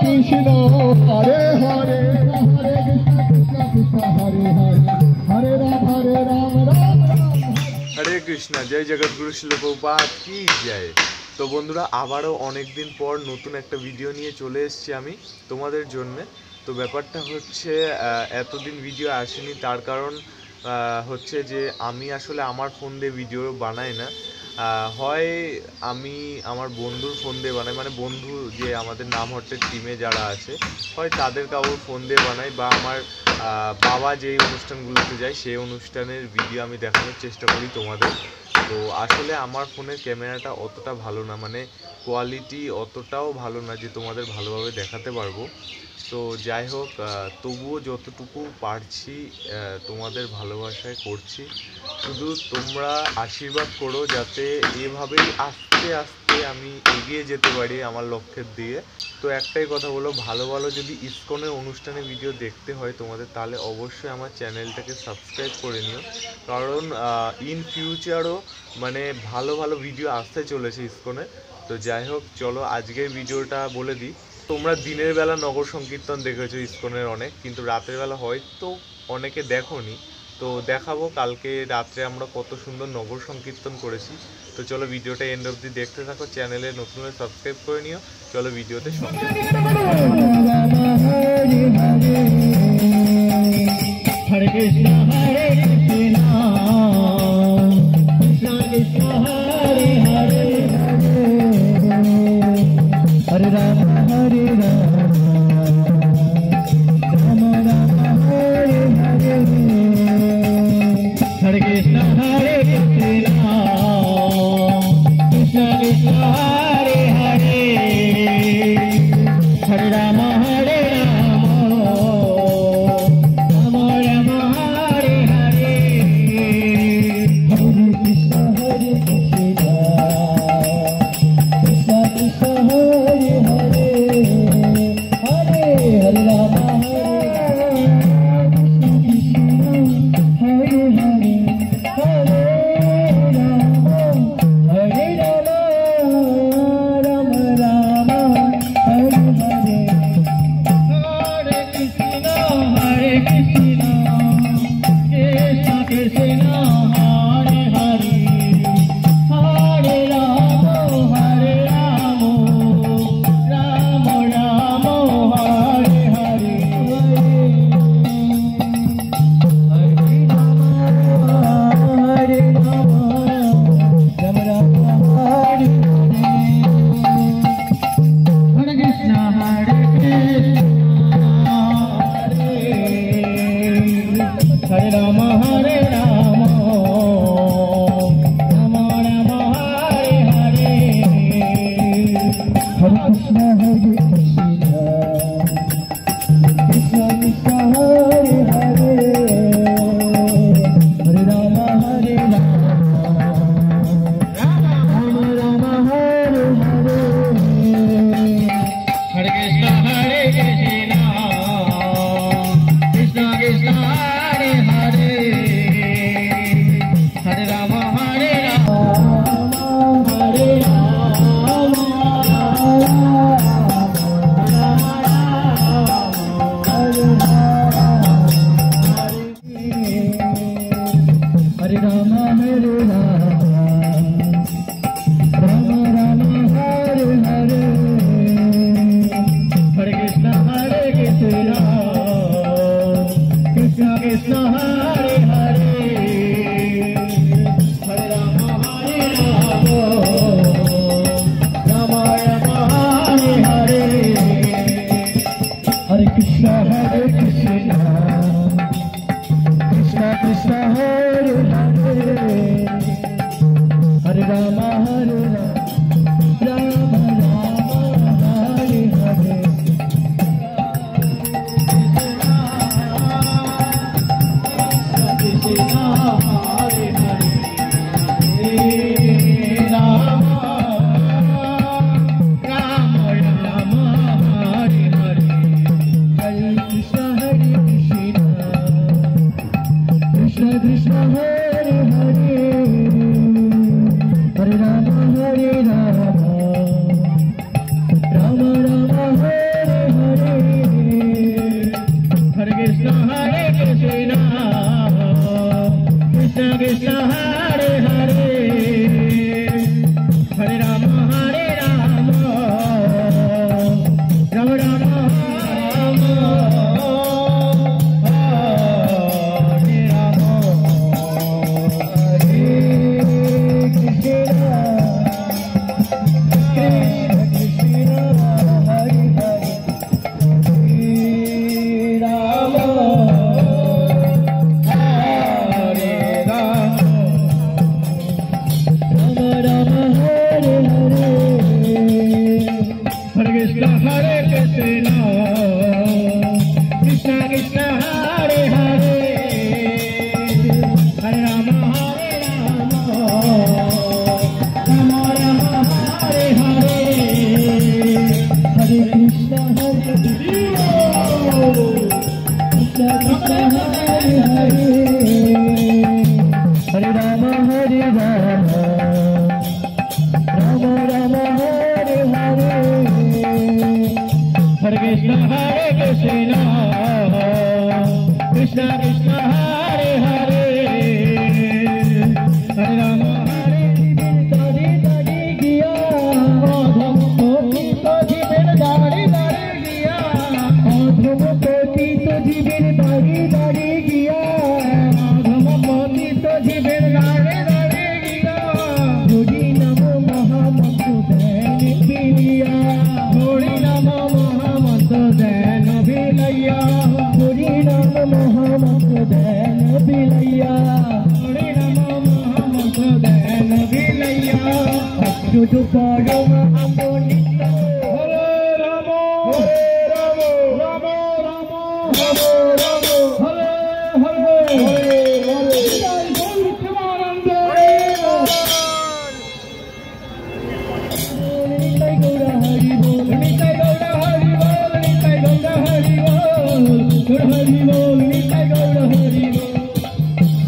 Krishna Hare Hare Hare Krishna Krishna Hare Hare Hare Ram Ram হরে কৃষ্ণ। জয় জগৎগুরু শিল প্রভুপাদ কি জয়। তো বন্ধুরা, আবারও অনেক দিন পর নতুন একটা ভিডিও নিয়ে চলে এসেছি আমি তোমাদের জন্যে। তো ব্যাপারটা হচ্ছে এতদিন ভিডিও আসেনি, তার কারণ হচ্ছে যে আমি আসলে আমার ফোন দিয়ে ভিডিও বানাই না, হয় আমি আমার বন্ধুর ফোন দিয়ে বানাই, মানে বন্ধু যে আমাদের নামহট্টের টিমে যারা আছে হয় তাদের কারোর ফোন দিয়ে বানাই, বা আমার বাবা যেই অনুষ্ঠানগুলোতে যায় সেই অনুষ্ঠানের ভিডিও আমি দেখানোর চেষ্টা করি তোমাদের। তো আসলে আমার ফোনের ক্যামেরাটা অতটা ভালো না, মানে কোয়ালিটি অতটাও ভালো না যে তোমাদের ভালোভাবে দেখাতে পারবো। তো যাই হোক, তবুও যতটুকু পারছি তোমাদের ভালোবাসায় করছি। শুধু তোমরা আশীর্বাদ করো যাতে এভাবেই আস্তে আস্তে আমি এগিয়ে যেতে পারি আমার লক্ষ্যের দিয়ে। তো একটাই কথা বলো, ভালো ভালো যদি ইসকনের অনুষ্ঠানে ভিডিও দেখতে হয় তোমাদের, তাহলে অবশ্যই আমার চ্যানেলটাকে সাবস্ক্রাইব করে নিও, কারণ ইন ফিউচারও মানে ভালো ভালো ভিডিও আসতে চলেছে ইসকনে। তো যাই হোক, চলো আজকের ভিডিওটা বলে দিই। তোমরা দিনের বেলা নগর সংকীর্তন দেখেছো ইসকনের অনেক, কিন্তু রাতের বেলা হয়তো অনেকে দেখোনি। তো দেখাবো কালকে রাত্রে আমরা কত সুন্দর নগর সংকীর্তন করেছি। তো চলো ভিডিওটা এন্ড অবধি দেখতে থাকো, চ্যানেলে নতুন হলে সাবস্ক্রাইব করে নিও। চলো ভিডিওতে সঙ্গে Hare Krishna Hare Krishna Krishna Krishna Hare Hare Hare Rama Hare Rama Rama Rama Hare Hare Hare Krishna Hare Krishna Krishna Krishna Hare Hare Hare Rama Hare Rama Rama Rama Hare Hare Hare Krishna Hare Krishna Krishna Krishna Hare Hare Hare Hare Rama Hare Rama Hare Hare Hare Rama Hare Rama Rama Rama Hare Hare Hare Krishna Hare Krishna Krishna Krishna Hare Hare Hare Rama Hare Rama Rama Rama Hare Hare Hare Rama Rama Rama Hare Hare Krishna Hare Krishna Hare Rama Hare Rama Rama Rama Hare Hare Hare Krishna Hare Krishna Krishna Krishna Hare Hare Hare Rama Hare Rama Rama Rama Hare Hare Hare Krishna Hare Krishna Krishna Krishna Hare Hare Hare Rama Hare Rama Hare Rama Hare Rama Hare Rama Rama Rama Hare Hare Hare Krishna Hare Krishna Hare Krishna, Krishna Krishna Hare Hare, Hare Rama Hare Rama, Rama Rama Hare Hare, Hare Krishna Hare Krishna, Krishna Krishna Hare Hare, Hare Rama Hare Rama, Rama Rama Hare Hare, Hare Krishna Krishna Krishna Hare Hare, Hare Rama Hare Dadi Dadi Giya, Adham Koti to Jibir Dadi Dadi Giya, Adham Koti to Jibir Dadi Dadi Giya, Adham Koti to Jibir Dadi Dadi Giya, Jodi Namo Mahamantu Deni Biliya, Jodi Namo Mahamantu Deni Biliya, Jodi Namo Mahamantu Deni Biliya, Jodi Namo Mahamantu Deni Biliya, Akhyutu Parama Amonita, Hare Ramo, Hare Ramo, Ramo Ramo, Ramo Ramo, Hare Hare, Hare Hare, Jai Guru Nityananda, Nitai Gaura Hari Bol, Nitai Gaura Hari Bol, Nitai Gaura Hari Bol, Gaura Hari Bol, Nitai Gaura Hari Bol.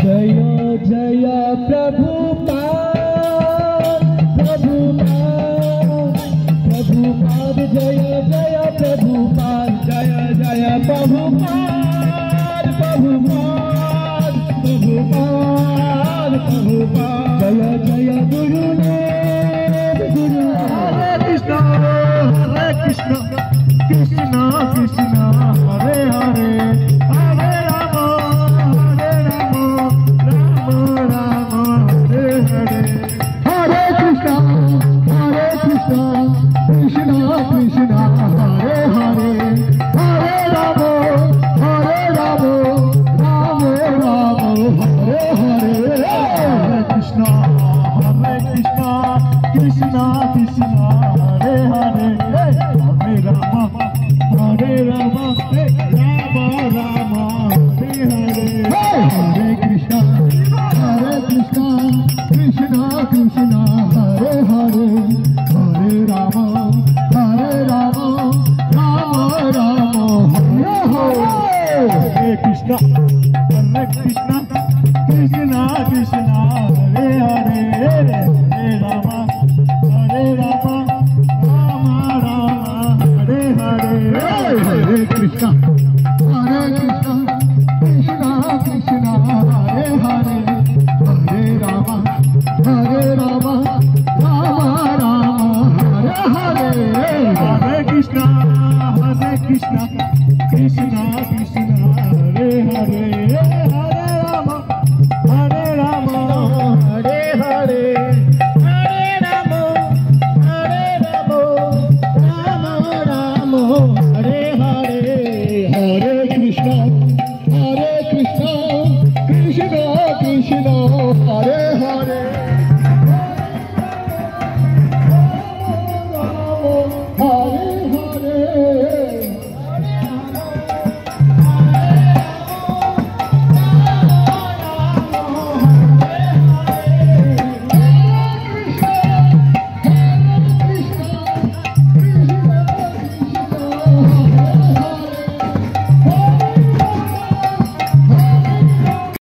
Jaya Jaya Prabhupada, Prabhupada, Prabhupada, Jaya Jaya Prabhupada, Jaya Jaya Prabhupada, Prabhupada, Prabhupada, Prabhupada, Jaya Jaya Gurudev, Gurudev. Hare Krishna, Krishna Krishna, Hare Hare, Hare Rama, Hare Rama, Rama Rama, Hare Hare, Hare Krishna, Krishna Krishna, Hare Hare, Hare Rama, Hare Rama, Rama Rama, Hare Hare, Hare Krishna, Krishna Krishna, Hare Hare, Hare Rama, Hare Rama, Rama Rama, Hare Hare, Hare Krishna, Krishna Krishna, Hare Hare, Hare Rama, Rama Rama, Hare Hare, Hare Krishna, Krishna Krishna, Hare Hare, Hare Rama, Rama Rama, Hare Hare, Hare Krishna, Krishna Krishna, Hare Hare, Hare Rama, Rama Rama, Hare Hare, Hare Krishna, Krishna Krishna,